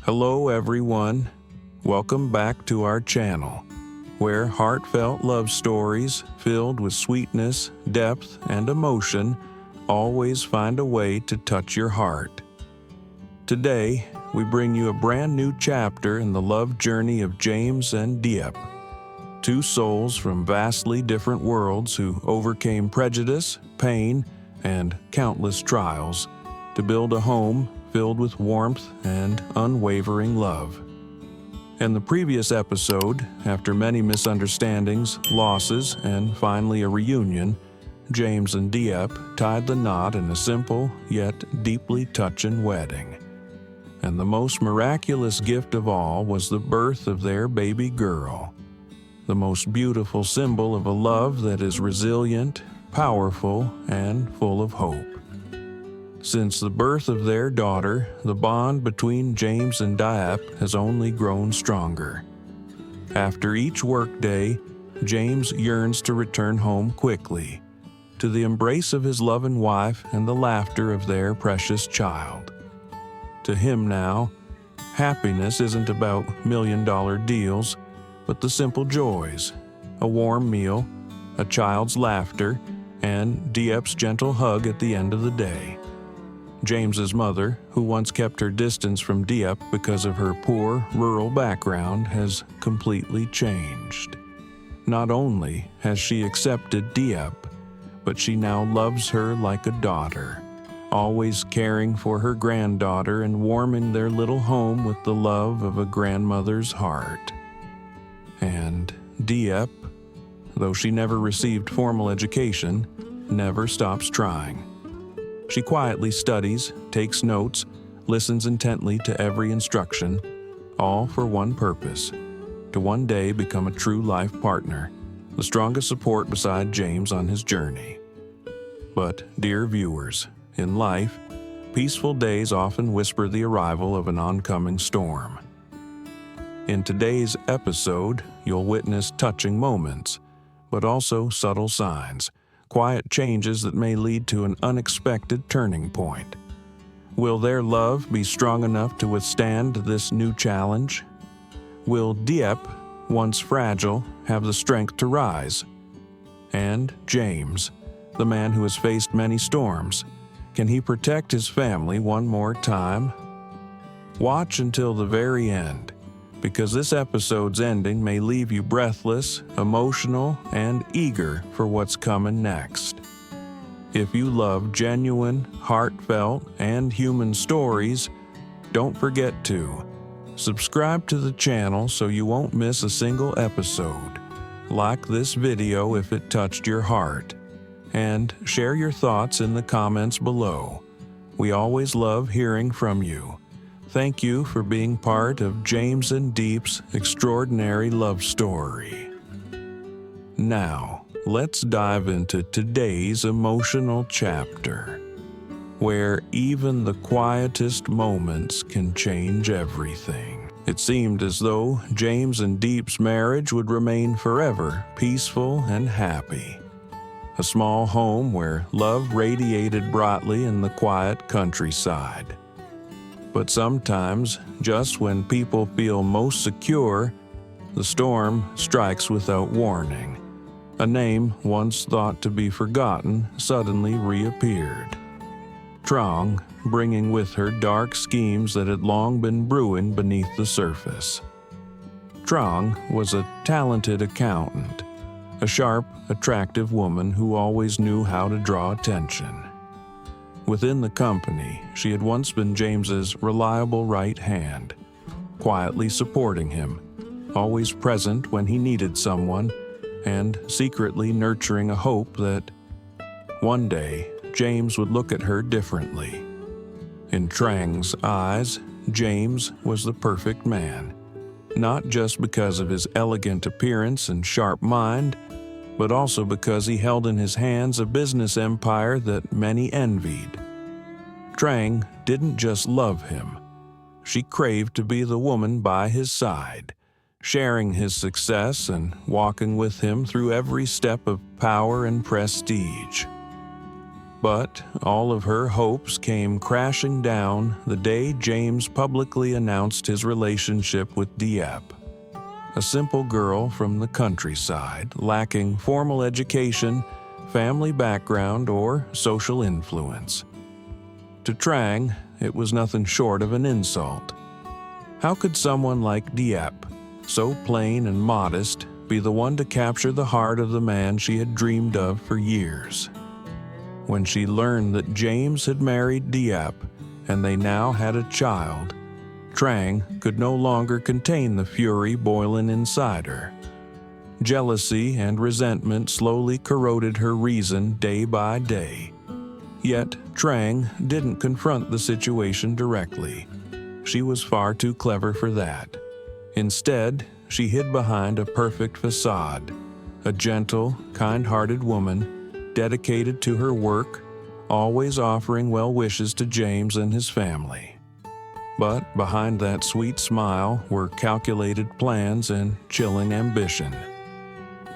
Hello everyone, welcome back to our channel, where heartfelt love stories filled with sweetness, depth, and emotion always find a way to touch your heart. Today, we bring you a brand new chapter in the love journey of James and Diêp, two souls from vastly different worlds who overcame prejudice, pain, and countless trials to build a home filled with warmth and unwavering love. In the previous episode, after many misunderstandings, losses, and finally a reunion, James and Diêp tied the knot in a simple yet deeply touching wedding. And the most miraculous gift of all was the birth of their baby girl, the most beautiful symbol of a love that is resilient, powerful, and full of hope. Since the birth of their daughter, the bond between James and Diêp has only grown stronger. After each workday, James yearns to return home quickly, to the embrace of his loving wife and the laughter of their precious child. To him now, happiness isn't about million-dollar deals, but the simple joys, a warm meal, a child's laughter, and Diep's gentle hug at the end of the day. James's mother, who once kept her distance from Diêp because of her poor, rural background, has completely changed. Not only has she accepted Diêp, but she now loves her like a daughter, always caring for her granddaughter and warming their little home with the love of a grandmother's heart. And Diêp, though she never received formal education, never stops trying. She quietly studies, takes notes, listens intently to every instruction, all for one purpose: to one day become a true life partner, the strongest support beside James on his journey. But, dear viewers, in life, peaceful days often whisper the arrival of an oncoming storm. In today's episode, you'll witness touching moments, but also subtle signs, quiet changes that may lead to an unexpected turning point. Will their love be strong enough to withstand this new challenge? Will Diêp, once fragile, have the strength to rise? And James, the man who has faced many storms, can he protect his family one more time? Watch until the very end, because this episode's ending may leave you breathless, emotional, and eager for what's coming next. If you love genuine, heartfelt, and human stories, don't forget to subscribe to the channel so you won't miss a single episode. Like this video if it touched your heart, and share your thoughts in the comments below. We always love hearing from you. Thank you for being part of James and Diep's extraordinary love story. Now, let's dive into today's emotional chapter, where even the quietest moments can change everything. It seemed as though James and Diep's marriage would remain forever peaceful and happy. A small home where love radiated brightly in the quiet countryside. But sometimes, just when people feel most secure, the storm strikes without warning. A name once thought to be forgotten suddenly reappeared. Trong, bringing with her dark schemes that had long been brewing beneath the surface. Trong was a talented accountant, a sharp, attractive woman who always knew how to draw attention. Within the company, she had once been James's reliable right hand, quietly supporting him, always present when he needed someone, and secretly nurturing a hope that one day James would look at her differently. In Trang's eyes, James was the perfect man, not just because of his elegant appearance and sharp mind, but also because he held in his hands a business empire that many envied. Trang didn't just love him. She craved to be the woman by his side, sharing his success and walking with him through every step of power and prestige. But all of her hopes came crashing down the day James publicly announced his relationship with Diêp, a simple girl from the countryside, lacking formal education, family background, or social influence. To Trang, it was nothing short of an insult. How could someone like Diêp, so plain and modest, be the one to capture the heart of the man she had dreamed of for years? When she learned that James had married Diêp and they now had a child, Trang could no longer contain the fury boiling inside her. Jealousy and resentment slowly corroded her reason day by day. Yet Trang didn't confront the situation directly. She was far too clever for that. Instead, she hid behind a perfect facade, a gentle, kind-hearted woman, dedicated to her work, always offering well wishes to James and his family. But behind that sweet smile were calculated plans and chilling ambition.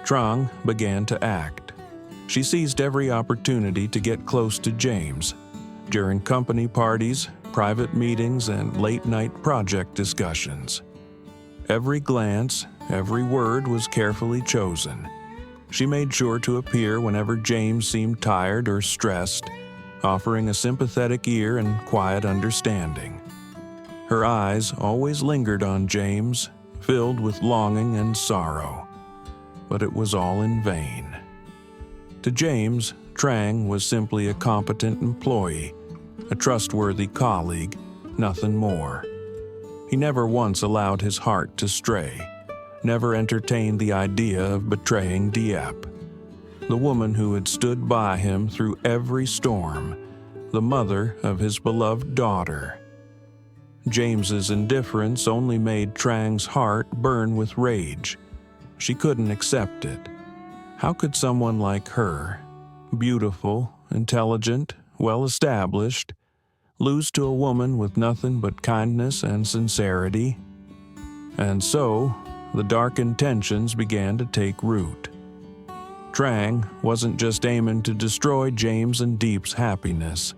Trang began to act. She seized every opportunity to get close to James. During company parties, private meetings, and late-night project discussions. Every glance, every word was carefully chosen. She made sure to appear whenever James seemed tired or stressed, offering a sympathetic ear and quiet understanding. Her eyes always lingered on James, filled with longing and sorrow. But it was all in vain. To James, Trang was simply a competent employee, a trustworthy colleague, nothing more. He never once allowed his heart to stray, never entertained the idea of betraying Diêp, the woman who had stood by him through every storm, the mother of his beloved daughter. James's indifference only made Trang's heart burn with rage. She couldn't accept it. How could someone like her, beautiful, intelligent, well-established, lose to a woman with nothing but kindness and sincerity? And so, the dark intentions began to take root. Trang wasn't just aiming to destroy James and Diep's happiness.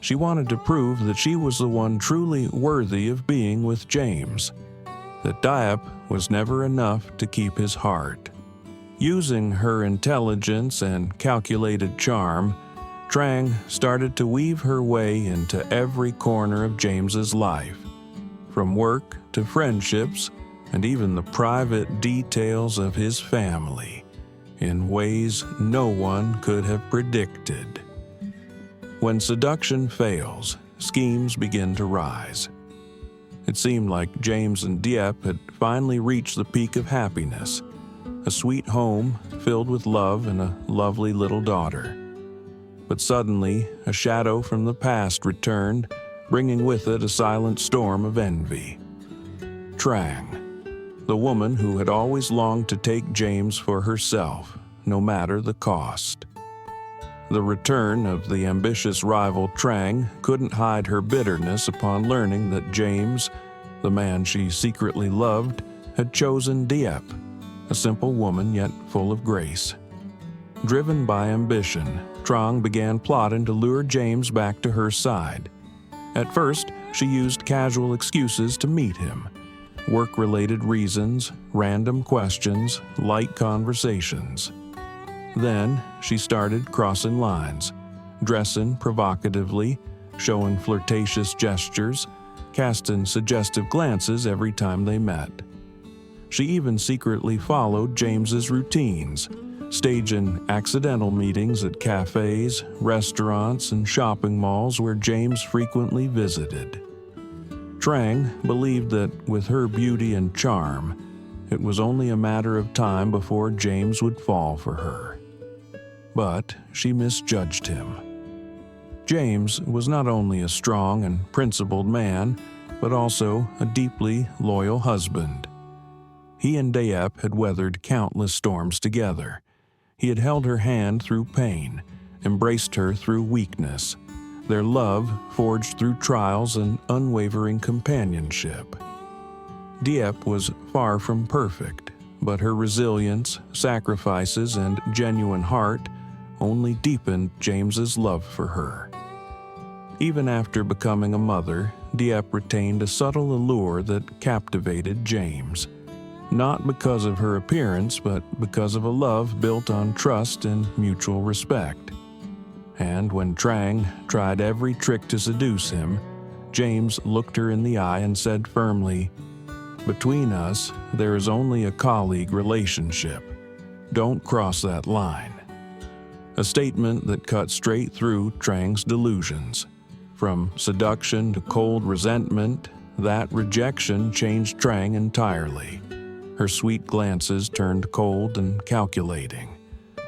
She wanted to prove that she was the one truly worthy of being with James, that Diêp was never enough to keep his heart. Using her intelligence and calculated charm, Trang started to weave her way into every corner of James's life, from work to friendships and even the private details of his family, in ways no one could have predicted. When seduction fails, schemes begin to rise. It seemed like James and Diêp had finally reached the peak of happiness, a sweet home filled with love and a lovely little daughter. But suddenly, a shadow from the past returned, bringing with it a silent storm of envy. Trang, the woman who had always longed to take James for herself, no matter the cost. The return of the ambitious rival Trang couldn't hide her bitterness upon learning that James, the man she secretly loved, had chosen Diêp, a simple woman yet full of grace. Driven by ambition, Trang began plotting to lure James back to her side. At first, she used casual excuses to meet him. Work-related reasons, random questions, light conversations. Then, she started crossing lines, dressing provocatively, showing flirtatious gestures, casting suggestive glances every time they met. She even secretly followed James's routines, staging accidental meetings at cafes, restaurants, and shopping malls where James frequently visited. Trang believed that with her beauty and charm, it was only a matter of time before James would fall for her. But she misjudged him. James was not only a strong and principled man, but also a deeply loyal husband. He and Diêp had weathered countless storms together. He had held her hand through pain, embraced her through weakness, their love forged through trials and unwavering companionship. Diêp was far from perfect, but her resilience, sacrifices, and genuine heart only deepened James's love for her. Even after becoming a mother, Diêp retained a subtle allure that captivated James, not because of her appearance, but because of a love built on trust and mutual respect. And when Trang tried every trick to seduce him, James looked her in the eye and said firmly, "Between us, there is only a colleague relationship. Don't cross that line." A statement that cut straight through Trang's delusions. From seduction to cold resentment, that rejection changed Trang entirely. Her sweet glances turned cold and calculating.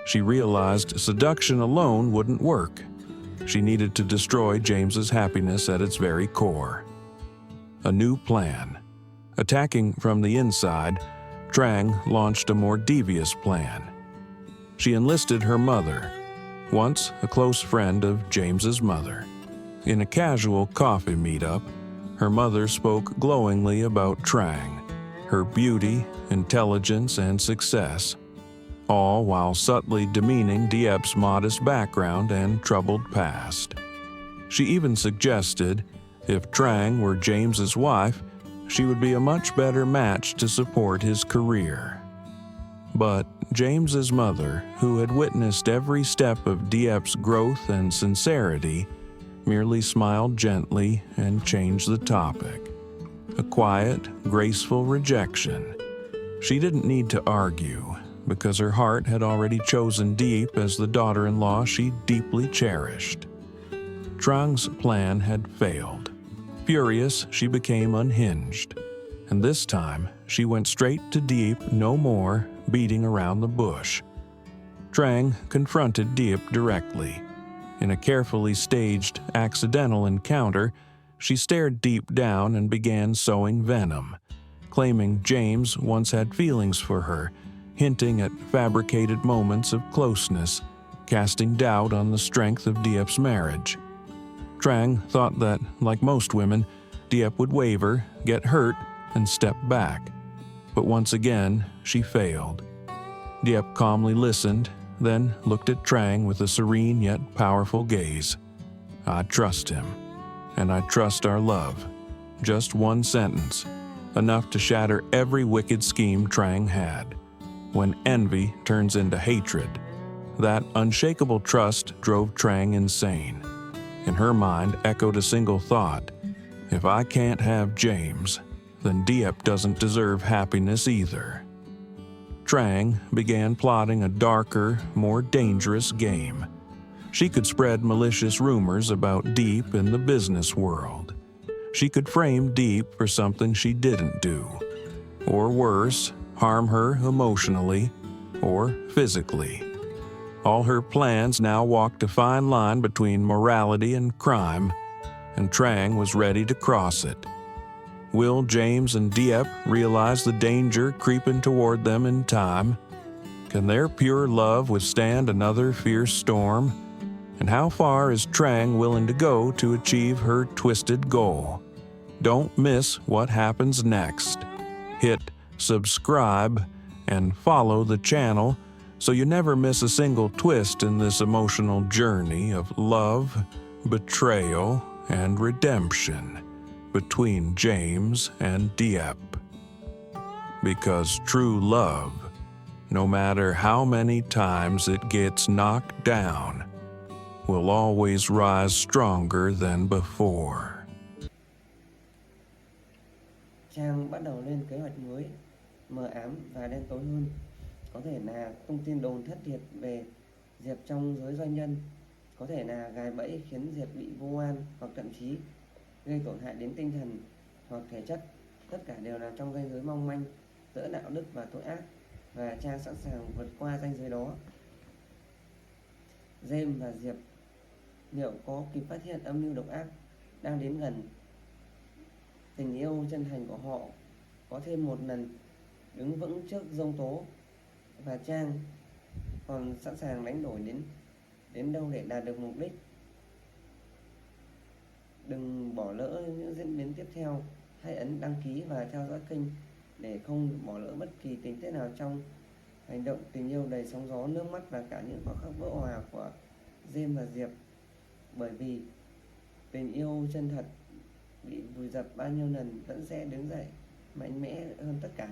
She realized seduction alone wouldn't work. She needed to destroy James's happiness at its very core. A new plan. Attacking from the inside, Trang launched a more devious plan. She enlisted her mother, once a close friend of James's mother. In a casual coffee meetup, her mother spoke glowingly about Trang, her beauty, intelligence, and success, all while subtly demeaning Diep's modest background and troubled past. She even suggested if Trang were James's wife, she would be a much better match to support his career. But James's mother, who had witnessed every step of Diep's growth and sincerity, merely smiled gently and changed the topic. A quiet, graceful rejection. She didn't need to argue, because her heart had already chosen Diep as the daughter-in-law she deeply cherished. Trang's plan had failed. Furious, she became unhinged. And this time, she went straight to Diep, no more beating around the bush. Trang confronted Diep directly. In a carefully staged, accidental encounter, she stared deep down and began sowing venom, claiming James once had feelings for her, hinting at fabricated moments of closeness, casting doubt on the strength of Diep's marriage. Trang thought that, like most women, Diep would waver, get hurt, and step back. But once again, she failed. Diep calmly listened, then looked at Trang with a serene yet powerful gaze. "I trust him, and I trust our love." Just one sentence, enough to shatter every wicked scheme Trang had. When envy turns into hatred, that unshakable trust drove Trang insane. In her mind echoed a single thought: if I can't have James, then Diep doesn't deserve happiness either. Trang began plotting a darker, more dangerous game. She could spread malicious rumors about Diep in the business world. She could frame Diep for something she didn't do. Or worse, harm her emotionally or physically. All her plans now walked a fine line between morality and crime, and Trang was ready to cross it. Will James and Diep realize the danger creeping toward them in time? Can their pure love withstand another fierce storm? And how far is Trang willing to go to achieve her twisted goal? Don't miss what happens next. Hit subscribe and follow the channel so you never miss a single twist in this emotional journey of love, betrayal, and redemption between James and Diep. Because true love, no matter how many times it gets knocked down, will always rise stronger than before. Trang bắt đầu lên kế hoạch mới, mờ ám và đen tối hơn. Có thể là tung tin đồn thất thiệt về Diệp trong giới doanh nhân, có thể là gài bẫy khiến Diệp bị vu oan hoặc thậm chí gây tổn hại đến tinh thần hoặc thể chất. Tất cả đều là trong ranh giới mong manh giữa đạo đức và tội ác, và Trang sẵn sàng vượt qua ranh giới đó. James và Diệp liệu có kịp phát hiện âm mưu độc ác đang đến gần? Tình yêu chân thành của họ có thêm một lần đứng vững trước giông tố, và Trang còn sẵn sàng đánh đổi đến đâu để đạt được mục đích. Đừng bỏ lỡ những diễn biến tiếp theo. Hãy ấn đăng ký và theo dõi kênh để không bỏ lỡ bất kỳ tình tiết nào trong Hành động tình yêu đầy sóng gió, nước mắt và cả những khoảnh khắc vỡ hòa của Diêm và Diệp. Bởi vì tình yêu chân thật bị vùi dập bao nhiêu lần vẫn sẽ đứng dậy mạnh mẽ hơn tất cả.